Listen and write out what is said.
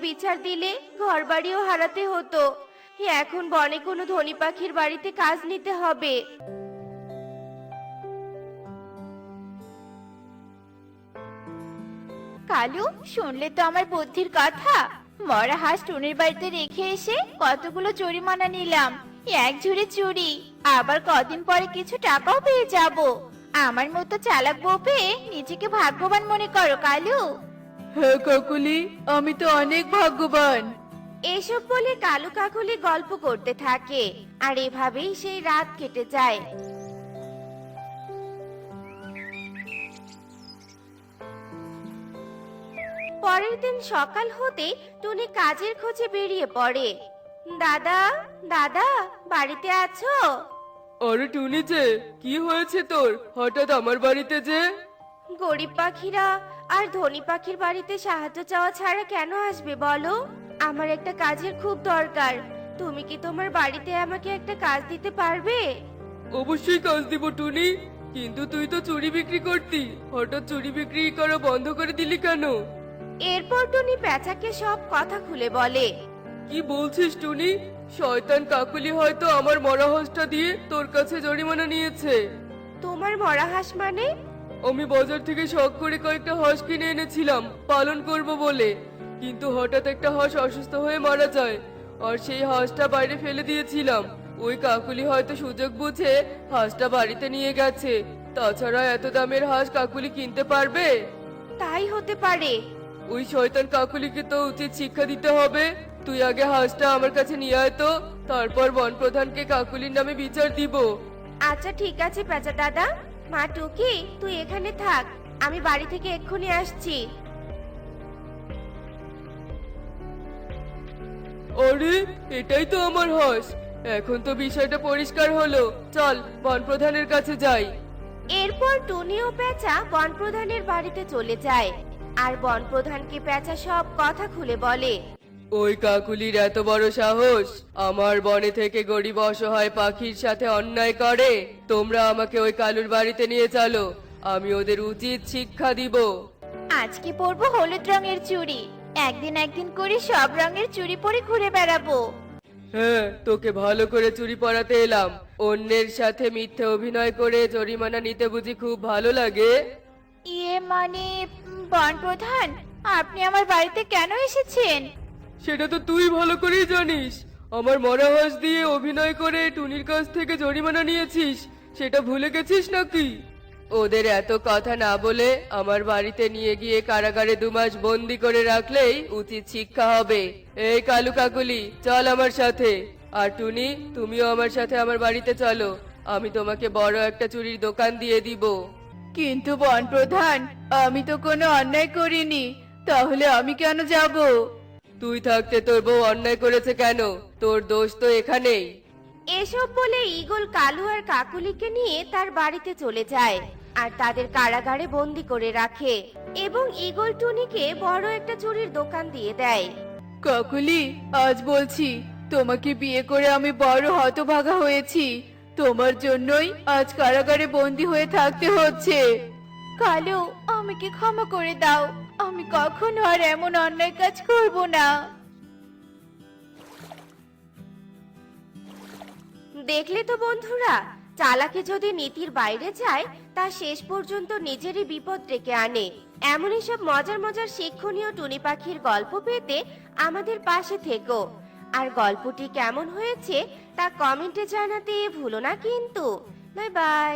বিচার দিলে ঘরবাড়িও হারাতে হতো। এখন বনে কোনো ধনী পাখির বাড়িতে কাজ নিতে হবে। কালু, শুনলে তো আমার বুদ্ধির কথা। মরা হাঁস টুনির বাড়িতে রেখে এসে কতগুলো জরিমানা নিলাম, এক ঝুড়ি চুড়ি, আবার কদিন পরে কিছু টাকাও পেয়ে যাব। আমার মতো চালাক বউ পেয়ে নিজেকে ভাগ্যবান মনে করো কালু। হ্যাঁ কাকুলি, আমি তো অনেক ভাগ্যবান। এসব বলে কালু কাকলি গল্প করতে থাকে, আর এভাবেই সেই রাত কেটে যায়। পরের দিন সকাল হতে টুনি কাজের খোঁজে বেরিয়ে পড়ে। দাদা, দাদা, বাড়িতে আছো? আরে টুনি যে, কি হয়েছে তোর? হঠাৎ আমার বাড়িতে যে? গরিব পাখিরা আর ধনী পাখির বাড়িতে সাহায্য চাওয়া ছাড়া কেন আসবে বলো? আমার একটা কাজের খুব দরকার। তুমি কি তোমার বাড়িতে আমাকে একটা কাজ দিতে পারবে? অবশ্যই কাজ দিব টুনি, কিন্তু তুই তো চুরি বিক্রি করতি, হঠাৎ চুরি বিক্রি করা বন্ধ করে দিলি কেন? এরপর টুনি পেঁচাকে সব কথা খুলে বলে। কি বলছিস টুনি? শয়তান কাকুলি হয়তো আমার মরা হাঁসটা দিয়ে তোর কাছে জরিমানা নিয়েছে। তোমার মরা হাঁস মানে? আমি বাজার থেকে শখ করে কয়েকটা হাঁস কিনে এনেছিলাম পালন করব বলে, কিন্তু হঠাৎ একটা হাঁস অসুস্থ হয়ে মারা যায়, আর সেই হাঁসটা বাইরে ফেলে দিয়েছিলাম। ওই কাকুলি হয়তো সুযোগ বুঝে হাঁসটা বাড়িতে নিয়ে গেছে। তাছাড়া এত দামের হাঁস কাকুলি কিনতে পারবে? তাই হতে পারে। ওই শয়তান কাকুলিকে তো উচিত শিক্ষা দিতে হবে। তুই আগে হাঁসটা আমার কাছে নিয়ে আয় তো, তারপর বন প্রধানকে কাকুলির নামে বিচার দিব। আচ্ছা ঠিক আছে পেঁচা দাদা। মা টুকি, তুই এখানে থাক, আমি বাড়ি থেকে এক্ষুনি আসছি। আরে, এটাই তো আমার হাঁস। এখন তো বিষয়টা পরিষ্কার হলো, চল বন প্রধানের কাছে যাই। এরপর টুনি ও পেঁচা বনপ্রধানের বাড়িতে চলে যায়, আর বনপ্রধানকে পেঁচা সব কথা খুলে বলে। ওই কাকুলির এত বড় সাহস, আমার বনে থেকে গরিব অসহায় পাখির সাথে অন্যায় করে। তোমরা আমাকে ওই কালুর বাড়িতে নিয়ে চলো, আমি ওদের উচিত শিক্ষা দিব। আজকে পরবো হলুদ রঙের চুড়ি, একদিন একদিন করে সব রঙের চুড়ি পরে ঘুরে বেড়াবো। হ্যাঁ, তোকে ভালো করে চুরি পরাতে এলাম। অন্যের সাথে মিথ্যে অভিনয় করে জরিমানা নিতে বুঝি খুব ভালো লাগে? ইয়ে মানে, বন প্রধান, আপনি আমার বাড়িতে কেন এসেছেন? সেটা তো তুই ভালো করেই জানিস। আমার মরা হাঁস দিয়ে অভিনয় করে টুনির কাছ থেকে জরিমানা নিয়েছিস, সেটা ভুলে গেছিস নাকি? ওদের এত কথা না বলে আমার বাড়িতে নিয়ে গিয়ে কারাগারে 2 মাস বন্দি করে রাখলেই উচিত শিক্ষা হবে। এই কালু কাকুলি, চল আমার সাথে। আর টুনি, তুমিও আমার সাথে আমার বাড়িতে চলো, আমি তোমাকে বড় একটা চুরির দোকান দিয়ে দিব। কিন্তু বন প্রধান, আমি তো কোনো অন্যায় করিনি, তাহলে আমি কেন যাব? তুই থাকতে তোর বউ অন্যায় করেছে কেন? তোর দোষ তো এখানেই। এসব বলে ঈগল কালু আর কাকুলিকে নিয়ে তার বাড়িতে চলে যায়, আর তাদের কারাগারে বন্দি করে রাখে, এবং ঈগল টুনিকে বড় একটা চুরির দোকান দিয়ে দেয়। কাকুলি, আজ বলছি, তোমাকে বিয়ে করে আমি বড় হতভাগা হয়েছি। তোমার জন্যই আজ কারাগারে বন্দি হয়ে থাকতে হচ্ছে। কালু, আমাকে ক্ষমা করে দাও, আমি কখনো আর এমন অন্যায় কাজ করব না। দেখলে তো বন্ধুরা, চালাকি যদি নীতির বাইরে যায় তা শেষ পর্যন্ত নিজেরই বিপদ ডেকে আনে। এমনই সব মজার মজার শিক্ষণীয় টুনি পাখির গল্প পেতে আমাদের পাশে থেকো। আর গল্পটি কেমন হয়েছে তা কমেন্টে জানাতে ভুলো না কিন্তু। Bye bye.